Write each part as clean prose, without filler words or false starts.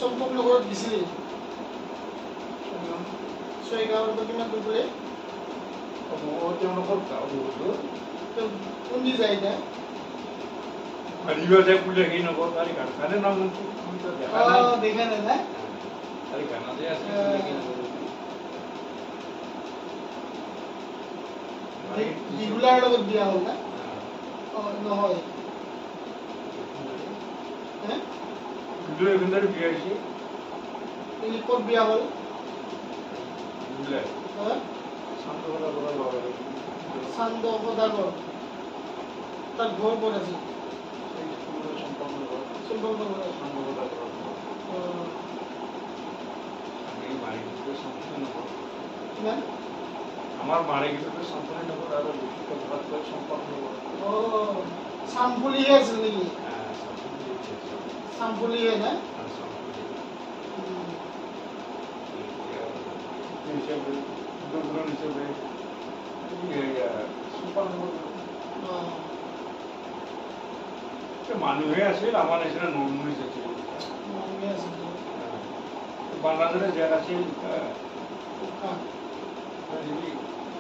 চম্পকনগৰত দিছিলি ছয়গাঁৱৰ পৰা কিমান দূৰ বোলে তেওঁলোকৰ গাঁও বহুত দূৰ কোনদি যায় এতিয়া হাৰিব যায় বোলে সেই নগৰ তাৰি গানে নাম দেখা নাই দেখা নাই না তাৰি গানতে আছে বিহুলাৰ লগত বিয়া হ'ল না নহয় বিয়া হৈছে ক'ত বিয়া হ'ল চান্দ সদাগৰ তাৰ ঘৰ ক'ত আছে আমাৰ মাৰে কিন্তু চাম্পনি নগৰ আৰু সম্পৰ্ক চাম্পলিহে আছিল নেকি চাম্পলিহে না মানুহে আছিল আমাৰ নিচিনা নৰমুনি আছিল বাংলাদেশে জেল আছিল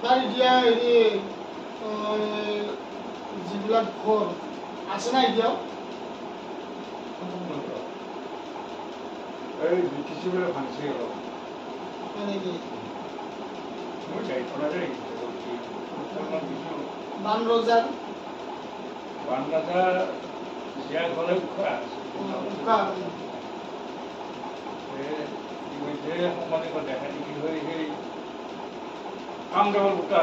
তাৰ এতিয়া হেৰি যিবিলাক ঘৰ আছে না এতিয়াও এই ব্ৰিটিছবোৰে ভাঙিছে অলপ মই যাই থকা যায় বান ৰজাৰ জীয়া ঘৰে উশাহ সমানে দেখা দেখি হৈ সেই কামদেৱৰ গোটা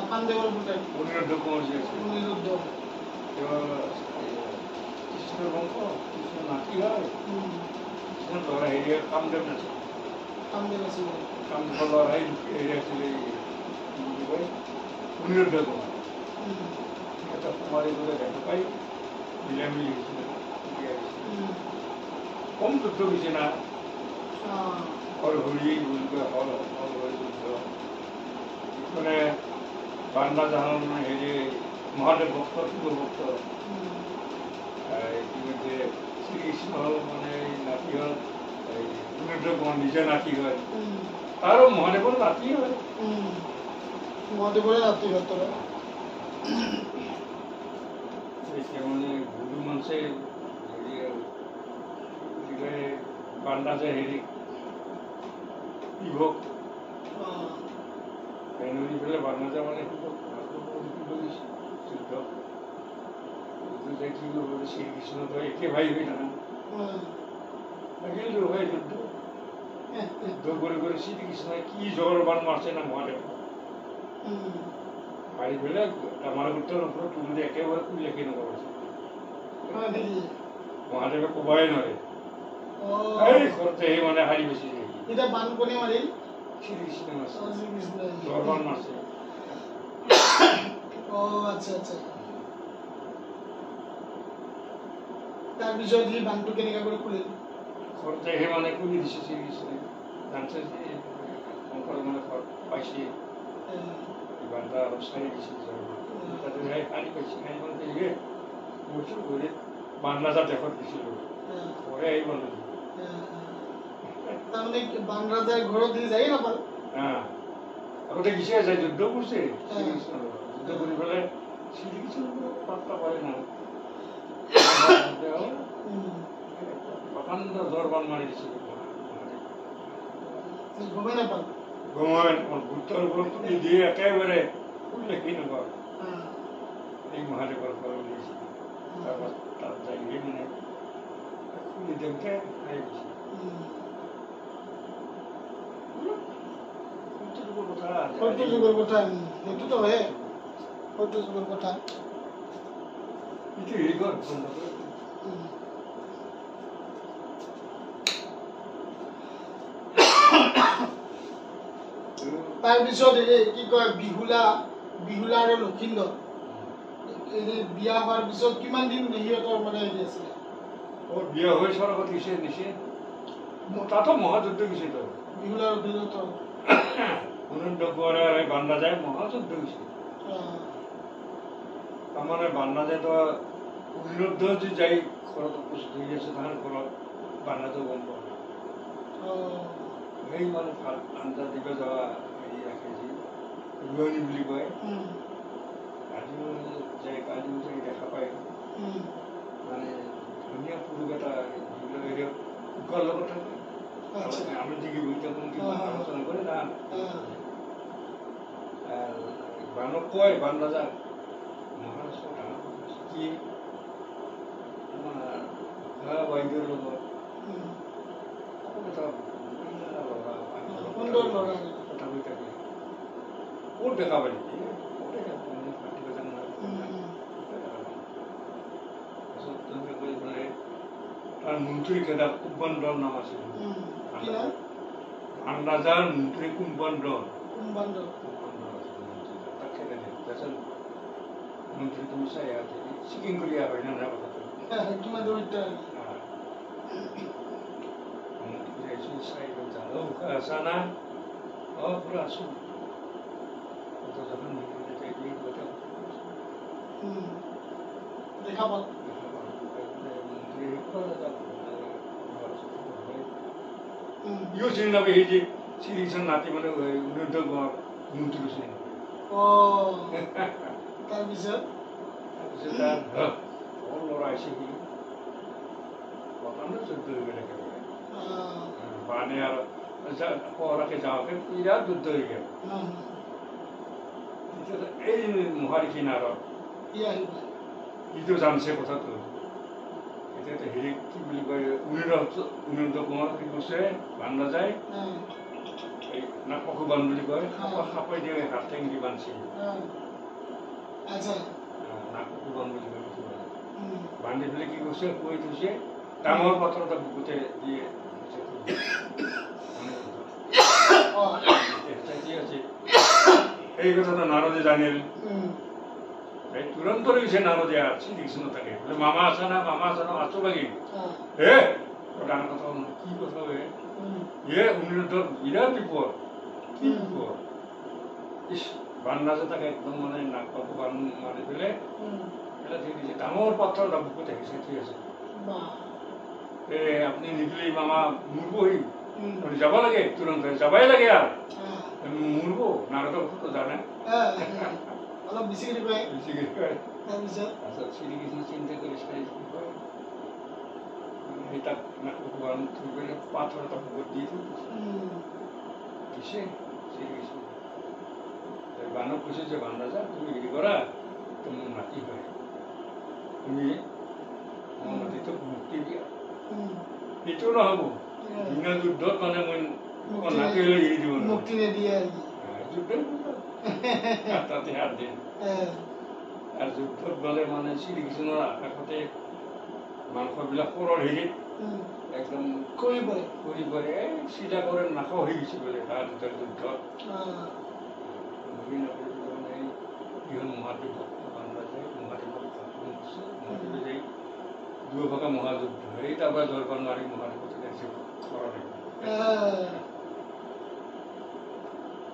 কামদেৱৰ গোটা অনিৰুদ্ধ কোঁৱৰ যে আছে অনিৰুদ্ধ কৃষ্ণ বংশ কৃষ্ণ নাতি হয় কৃষ্ণ ল'ৰা হেৰি কামদেৱ নাছিল কামদেৱৰ ল'ৰাই হেৰি আছিলে অনিৰুদ্ধ কোঁৱৰ এটা কুমাৰী বোলে দেখা পাই মিলাই মিলি হৈছিলে কম যুদ্ধ হৈছে না হৰি বুলি কয় হল যুদ্ধ মানে বান্দা জাহান হেৰি মহাদেৱ ভক্ত শিৱ ভক্ত ইতিমধ্যে শ্ৰীকৃষ্ণ হল মানে নাতি হল অনিৰুদ্ধ কোঁৱৰ নিজে নাতি হয় তাৰো মহাদেৱৰ নাতি হয় মহাদেৱৰে নাতি হয় তোৰ মানে গুৰু মানছে হেৰি বান্দা যে হেৰি শিৱক নদী পেলাই বান্দা যে মানে যুদ্ধ কি কৰিব শ্ৰীকৃষ্ণ তো একে ভাই হৈ থাকা লাগিল হয় যুদ্ধ যুদ্ধ কৰি কৰি শ্ৰীকৃষ্ণই কি জ্বৰ বান মাৰছে না মহাদেৱ মাৰি পেলাই আমাৰ গোটৰ ওপৰত তুলি একেবাৰে কুলিয়াকে নকৰিছে মহাদেৱে কবাই নোৱাৰে এই ঘৰতে সেই মানে হাৰি বেছি এতিয়া বান কোনে মাৰিল শ্ৰীকৃষ্ণ মাৰছে জ্বৰ বান মাৰছে আচ্ছা আচ্ছা তাৰপিছত সি বানটো কেনেকৈ কৰি খুলিল ঘৰতে সেই মানে খুলি দিছে শ্ৰীকৃষ্ণই জানছে যে শংকৰ মানে ঘৰ পাইছে বান্দা অলপ চাই দিছে তাতে হাৰি পাইছে হাৰি মানে গৈছোঁ ঘূৰি বানৰাজা দেশত গৈছিলোঁ ঘৰে আহিব নোৱাৰি তাৰমানে বানৰাজাৰ ঘৰত দি যায়েই নাপাল আগতে গিছে যায় যুদ্ধ কৰিছে শ্ৰীকৃষ্ণৰ যুদ্ধ কৰি পেলাই শ্ৰীকৃষ্ণৰ পাত্তা পায় না প্ৰকাণ্ড জ্বৰ বান মাৰি দিছে গমেই নাপাল ভূতৰ ওপৰত তুলি দিয়ে একেবাৰে উল্লেখি নগৰ এই মহাদেৱৰ ঘৰ উলিয়াইছে তাৰপাছত তাত যাই মানে খুলি দিওঁতে আহি গৈছে সত্য যুগৰ কথা সেইটোতো হয়ে সত্য যুগৰ কথা এইটো হেৰি ঘৰ তাৰপিছত কি কয় বিহুলা আৰু লক্ষিন্দৰ বিয়া হোৱাৰ পিছত কিমান দিন সিহঁতৰ মানে হেৰি আছিলে বিয়া হৈ স্বৰ্গত গৈছে নিছে তাতো মহাযুদ্ধ গৈছে তো বিহুলা আৰু লক্ষিন্দৰ অনিৰুদ্ধ কোঁৱৰে বান্দা যায় মহাযুদ্ধ গৈছে তাৰমানে বান্দা যায় তো অনিৰুদ্ধ যে যাই ঘৰত উপস্থিত হৈ আছে তাহাৰ ঘৰত বান্ধাটো গম পাওঁ অঁ সেই মানে ভাত আঞ্জা দিব যোৱা হেৰি ৰাখে যি ৰোৱনী বুলি কয় আজিও যাই কালিও যাই দেখা পায় মানে ধুনীয়া পুৰুষ এটা কুকাৰ লগত থাকে আচ্ছা আমি দেখি বইটা কিমান আলোচনা করে না বানক কয় বান রাজা মহারাষ্ট্র কি আমার বাইদের লগত সুন্দৰ ল'ৰা কথা কৈ থাকে ক'ত দেখা পালি তার মন্ত্রী কেদা কুম্বান্ডর নাম আছে আন্দাজার মন্ত্রী কুম্বান্ডর মন্ত্রী তুমি চাই আছে চিকিং করি আবার না না কথা কিমান দৰিদ্ৰ মন্ত্রী এসে চাই জানো আসানা ও পুরো আসুন তো যখন মন্ত্রী চাই দিয়ে কথা দেখা পাল মন্ত্রী করে যাব ইও চিনি নাবে এই যে সিরিজন নাতি মানে উন্নত মন্ত্রী চিনি অঁ তাৰপিছত তাৰ ল'ৰা আহিছে কি প্ৰথমে 14 হৈ গ'ল মানে আৰু পৰাকে যাওঁতে বিৰাট যুদ্ধ হৈ গ'ল এই মহাৰী কিনাৰত ইটো জানছে কথাটো এতিয়া হেৰি কি বুলি কয় উন্নত কুমাৰ কি কৈছে বান্ধা যায় এই নাকবান বুলি কয় সাপাই দিয়ে হাত টেং দি বান্ধছে নাকবান বুলি কয় বান্ধি পেলাই কি কৈছে কৈ থৈছে ডাঙৰ পাথৰ এটা বুকুতে দিয়ে এই কথাটা নারদে জানিল তুরন্ত রয়েছে নারদে আর শ্রীকৃষ্ণ থাকে বলে মামা আছে না আছো বাকি হে ডাঙর কথা কি কথা হবে উনি তো বিরাট বিপদ কি বিপদ ইস বান্নাজে তাকে একদম মানে নাক পাবো বান মারি ফেলে ডাঙৰ পাথৰ এটা বুকুত আহিছে ঠিক আছে আপনি নিদিলে মামা মৰবই যাব লাগে তুৰন্ত যাবাই লাগে আৰ মৰব নাৰদৰ কথাটো জানে অলপ বেছিকৈ কয় তাৰপিছত শ্ৰীকৃষ্ণ চিন্তা কৰি চাই সেই তাক ভগৱান থৈ পেলাই পাথৰ এটা বুকুত দি থৈ দিছে শ্ৰীকৃষ্ণ বানক কৈছে যে বান ৰাজা তুমি হেৰি কৰা তুমি মাতি হয় তুমি মাটিটো মুক্তি দিয়া সেইটো নহ'ব বিনা যুদ্ধত মানে মই নাতি লৈ এৰি দিব মুক্তি নিদিয়ে যুদ্ধ তাতে হাত দিয়ে আৰু যুদ্ধত গ'লে মানে শ্ৰীকৃষ্ণৰ আকাশতে মাংসবিলাক সৰৰ হেৰিত একদম কৰি পৰে চিধা কৰে নাশ হৈ গৈছে বোলে তাৰ যুদ্ধত ইহন মহাদেৱক মহাদেৱে যাই দুয়োভাগে মহাযুদ্ধ এই তাৰপৰা জয়পান মাৰি মহাদেৱত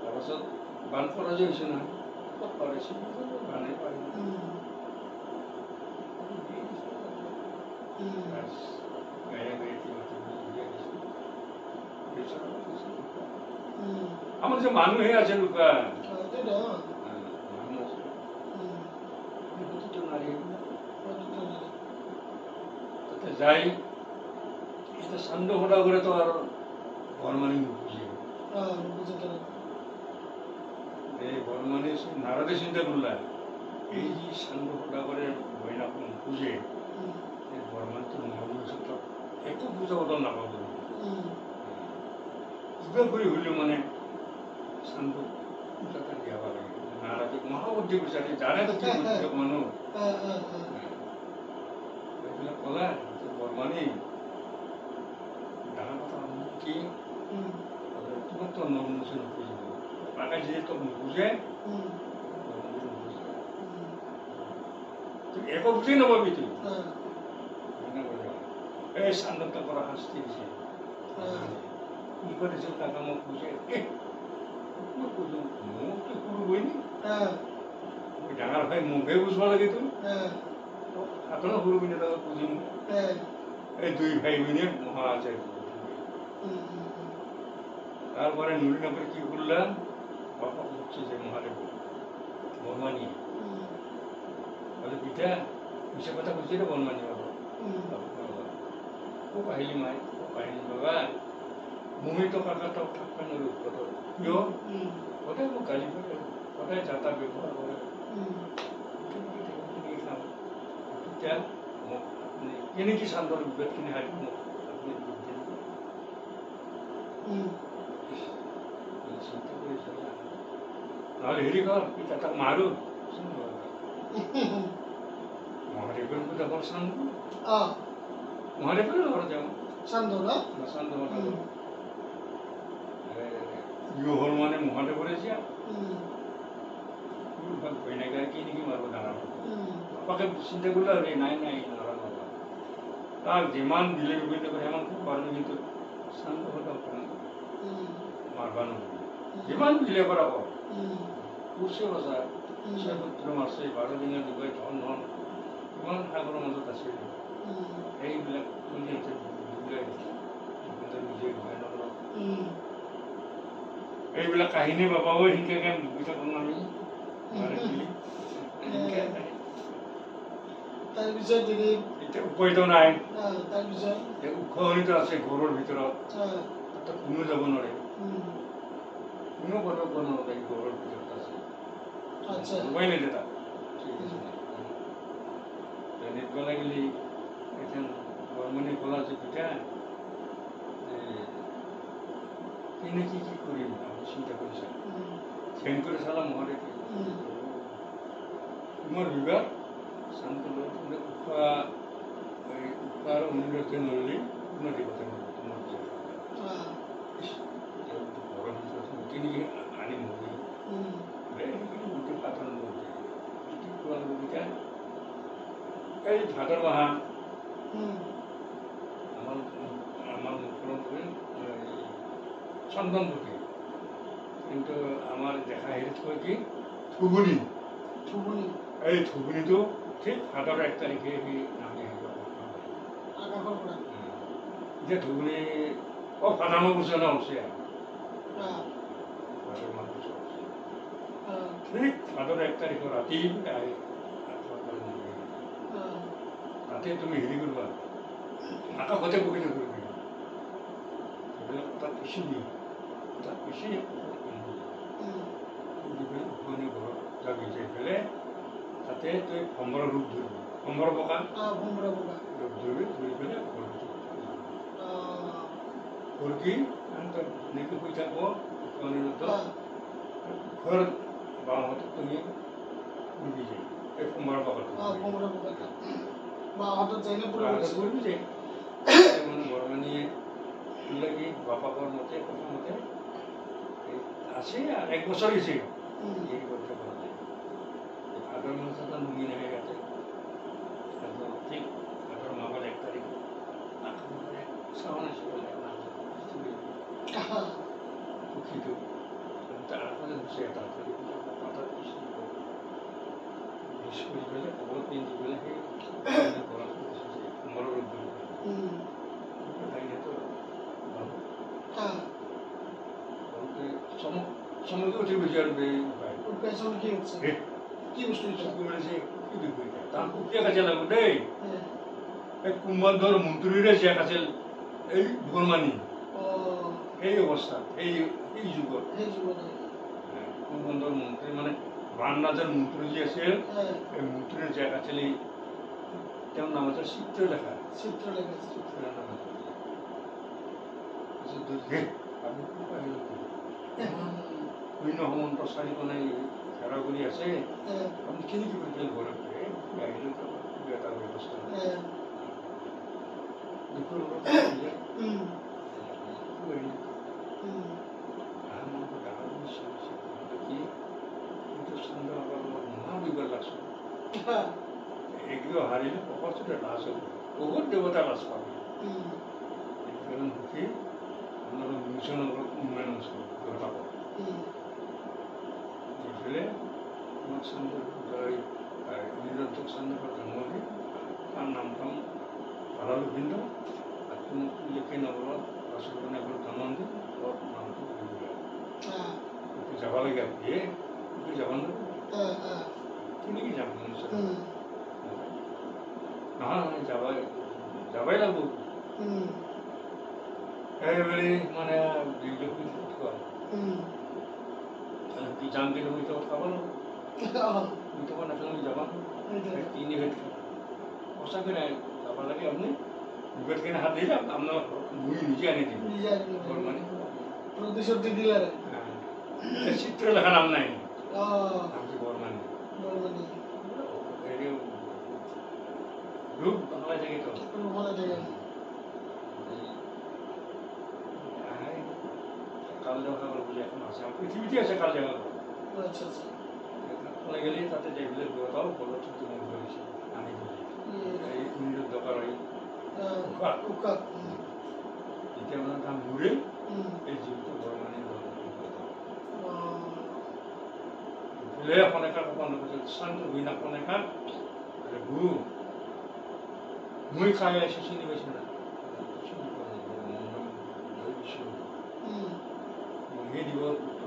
তাৰপাছত বান পৰাজয় হৈছে নহয় পাৰিছে বানে পাৰি আমার যে মানুহে আছে লুকা যাই এটা সান্দ ফোটা করে তো আর বর্মানি বুঝে বর্মানি নারদে চিন্তা করলা এই যে সান্দ ফোটা করে বইনা বুঝে বর্মান তো মহাপুরুষ একো বুঝা বদল নাপাব কিবা করে হইলেও মানে শান্ত পূজাটা দিয়াব লাগে নারাজে মহাবুদ্ধি বিচারে জানে তো কি বুঝছে মানুষ এইবিলাক কলা বর্মানি ডাঙৰ কথা কি তোমাক তো নমুচে নুবুজিব তাকে যদি তোক নুবুজে একো বুজি নাপাবি তুই এই শান্ততা কৰা শাস্তি দিছে কি কৰিছিল কাকা মোক বুজে মোকতো কৰবই নি ডাঙৰ ভাই মোকে বুজব লাগে তো এখনো সৰু পিনে তাকে পুজিম এই দুই ভাই বোনে মহা আচার্য তারপরে নুরিনগর কি করলাম বাবা হচ্ছে যে মহাদেব বর্মানি বলে পিঠা মিশা কথা বলছি রে বর্মানি বাবা ও কাহিলি মাই ও কাহিলি বাবা মুমি তো কাকা তো কাকানোর কত কিয় ওটাই মোক গালি করে ওটাই যাতা ব্যবহার করে পিঠা মোক কেনেকৈ চান্দৰ বিবাদখিনি হাৰি মোক আপুনি বুদ্ধি চিন্তা কৰি চলা নহ'লে হেৰি কৰ পিঠা তাক মাৰো মহাদেৱৰ পূজা কৰ চান্দ মহাদেৱৰ ঘৰত যাওঁ চান্দ হ'ল মানে মহাদেৱৰে যা ভাল ভয় নাগায় কি নেকি মাৰিব ডাঙৰ পাপাকে চিন্তা কৰিলে আৰু নাই নাই নৰা নৰা তাক যিমান দিলে বিভিন্ন কৰে সিমান পাৰোঁ কিন্তু শান্ত কথা মাৰবা নহয় যিমান দিলে কৰা কওঁ কুৰ্চি বজা পুত্ৰ মাছে 12 দিনীয়া ডুবাই ধন ধন কিমান সাগৰৰ মাজত আছে সেইবিলাক নিজে ঘূৰাই নলওঁ এইবিলাক কাহিনী বাবাও শিকে বুজি থাকোঁ আমি তাৰপিছত এতিয়া উপায়তো নাই তাৰপিছত উৎসৱনিতো আছে ঘৰৰ ভিতৰত তাতে কোনো যাব নোৱাৰে কোনো কথা ক'ব নোৱাৰে ঘৰৰ ভিতৰত আছে উপায় নাই দাদা নিব লাগিলে এখন বৰ্মনি ক'লা যে পিঠা কেনেকৈ কি কৰিম আপুনি চিন্তা কৰিছে ধ্যান কৰি চালা মহাদেৱ তোমাৰ বিবাহ শান্ত উৎসাহ অনুৰোধ নললে কোনো দেৱতা নললে তোমাৰ ঘৰৰ ভিতৰত কেনেকৈ আনি মৰি গোটেই সাধাৰণ কবিতা এই ভাদৰ মাহা আমাৰ মুখ্যমন্ত্ৰী চন্দনপুটি কিন্তু আমাৰ দেখা হেৰিত কয় কি থুবুনি এই থুবুনিটো ঠিক ভাদৰ 1 তাৰিখে সি নামি আহিব যে থুবুনি ফাটানো গুচনা হৈছে ঠিক ভাদৰ 1 তাৰিখৰ ৰাতি আহি তাতে তুমি হেৰি কৰিবা আকাশতে বহি নকৰিবি সেইবিলাক তাত পিছি দিওঁ তাত পিছি উখনি ঘৰত যাবি যাই পেলাই তাতে তই ভম্বৰ ৰূপ ধৰিবি ভম্বৰ পকা ৰূপ ধৰিবি ধৰি পেলাই ঘৰকি তই ধুনীয়াকৈ শুই থাকব উখনিৰত ঘৰ বাওঁহাতে তুমি উৰি যায় এই ভম্বৰ পকাটো পৰি যায় মানে বৰমানীয়ে কি বাপাকৰ মতে প্ৰথমতে আছে আৰু 1 বছৰ হৈছে এই কথা কৰা যায় ভাদৰ মাহত এটা নুমি নাহে ইয়াতে ঠিক ভাদৰ মাহৰ 1 তাৰিখ চাউন আছে পুখীটো তাৰ আগতে গুচি এটা পাতাত পিছি কৰি পেলাই কবলত পিন্ধি পেলাই সেই ঘৰত মৰৰ ৰূপ ধৰি চমকি উঠি গৈছে আৰু কি বস্তু কি বিষয় তাৰ কুকিয়া কাজিয়া লাগো দেই এই কুম্ভধৰ মন্ত্ৰীৰে জীয়াক আছিল এই বৰমানী এই অৱস্থা এই যুগত কুম্ভধৰ মন্ত্ৰী মানে বানৰাজৰ মন্ত্ৰী যি আছিল এই মন্ত্ৰীৰ জীয়াক আছিল তেওঁৰ নাম আছিল চিত্ৰলেখা শূন্য সমন্ত 4 কোণাই ঘেৰা কৰি আছে আপুনি কেনেকৈ কৰি পেলাই ঘৰত আহিলে এটা ব্যৱস্থা মহাবিবাদ লাগছে এগুলো হাৰিলে সকলোতে লাজ হ'ব বহুত দেৱতা লাজ পাব সুখী আপনারা মিশনগর উন্নয়ন দেবতা পাব এইফালে আমার সন্দেহ নিরন্তক সন্দেহ জন্ম দিই তার নামখন ভালো লক্ষিন্দ আর তুমি লিখে নগর আসলে ধনন্দি ওর নামটি যাব লাগে এ তুই যাব না তুমি কি যাব না যাবাই লাগবো এইবারে মানে তুই যাম কিন্তু তুই তো খাব না তুই তো না তুমি যাবা তিনি সঁচা করে যাব লাগে আপনি বিগত কিনে হাত দিলে আপনার মুই নিজে আনি দিই মানে প্রতিশ্রুতি দিলে চিত্র লেখা নাম নাই বর্মানি রূপ বাংলা জায়গায় তো কাল দেখা বলে এখন আছে পৃথিবীতে আছে কাল দেখা গেলে তাতে যেগুলো দেবতাও বলো ছুটি মনে করেছে আমি এই কুমিরের দরকার হয় এটা মানে নাম ঘুরে এই জীবিত বর্মানি ফুলে অনেকা শান্ত হই না অনেকা গু মুই খাই এসে চিনি বেশি না মহে দিব পুত্র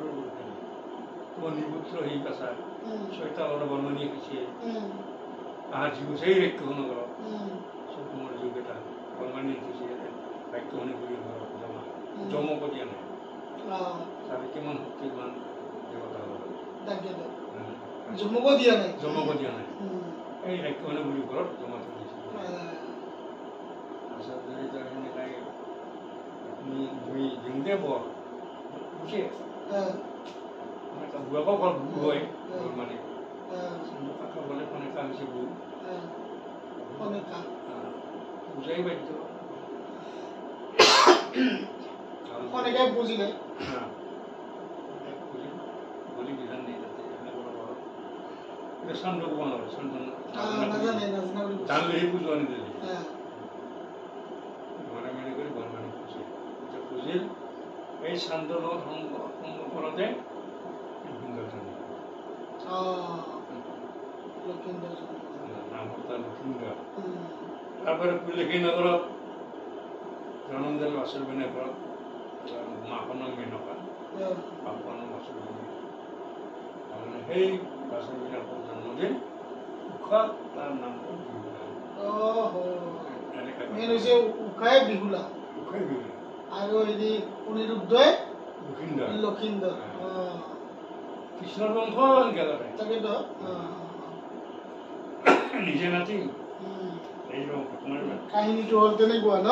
নিপুত্র এই পেশা ছয়টা বড় বর্মণী হয়েছে তাহার জীব সেই রেখ গ্রহণ কর সব তোমার যুগ এটা বর্মণী হয়েছে রাজ্য হনে করি ঘর জমা জমক দিয়া নাই তাহলে কেমন শক্তিমান দেবতা হল জমক দিয়া নাই এই রাজ্য হনে বুলি ঘৰত জমা কৰিছে আচ্ছা যদি তই সেনেকাই দিওঁতে বৰ বুজে বুঢ়াকো ঘৰত বুঢ় হয় মানে কাকা বলে ফনেকা হৈছে বুঢ় বুজাই বাধ্য ফনেকাই বুজিলে বলি বিধান নেই তাতে এটা চান্দ ক'ব নোৱাৰে চান্দ জানলে সেই পুজো আনি দিলে মনে মনে কৰি বৰমানি পুজে এতিয়া পুজিল এই চান্দৰ লগত সংগ কৰোঁতে নাম তাৰ লক্ষিন্দৰ তাৰপৰা পুলিখি নগৰত জনন্দৰ বাছৰ বিনে ঘৰত মাখনৰ মেনকা বাপখনৰ বাছৰ বিনে তাৰমানে সেই বাছৰ বিনে জন্মদিন উশাহ তাৰ নামটো উশাই বিহুলা আৰু হেৰি অনিৰুদ্ধই লক্ষিন্দৰ কৃষ্ণৰ বংশ তাকেতো নিজে নাতি এই কাহিনীটো হ'ল তেনেকুৱা ন